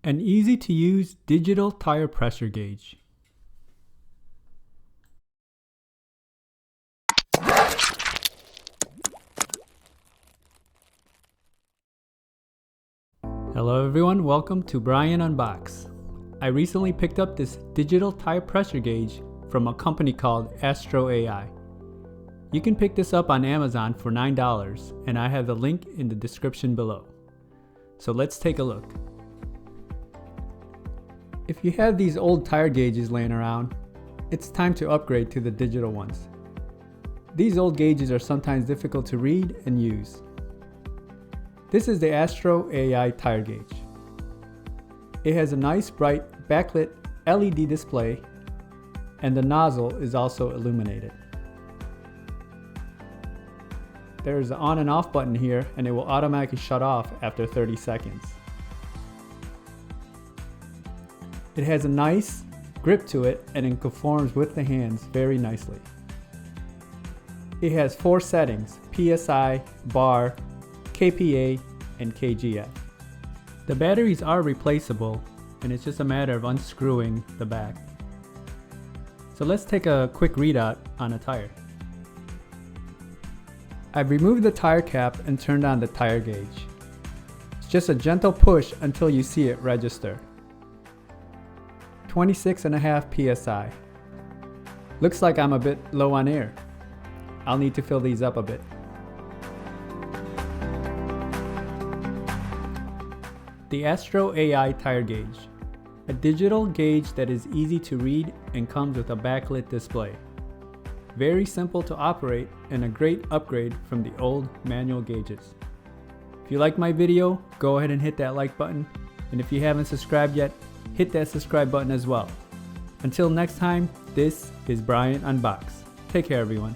An easy-to-use digital tire pressure gauge. Hello everyone, welcome to Brian Unboxed. I recently picked up this digital tire pressure gauge from a company called AstroAI. You can pick this up on Amazon for $9, and I have the link in the description below. So let's take a look. If you have these old tire gauges laying around, it's time to upgrade to the digital ones. These old gauges are sometimes difficult to read and use. This is the AstroAI Tire Gauge. It has a nice bright backlit LED display, and the nozzle is also illuminated. There is an on and off button here, and it will automatically shut off after 30 seconds. It has a nice grip to it, and it conforms with the hands very nicely. It has 4 settings: PSI, bar, kPa, and kgf. The batteries are replaceable, and it's just a matter of unscrewing the back. So let's take a quick readout on a tire. I've removed the tire cap and turned on the tire gauge. It's just a gentle push until you see it register. 26.5 psi. Looks like I'm a bit low on air. I'll need to fill these up a bit. The AstroAI Tire Gauge, a digital gauge that is easy to read and comes with a backlit display. Very simple to operate and a great upgrade from the old manual gauges. If you like my video, go ahead and hit that like button, and if you haven't subscribed yet, hit that subscribe button as well. Until next time, this is Brian Unboxed. Take care everyone.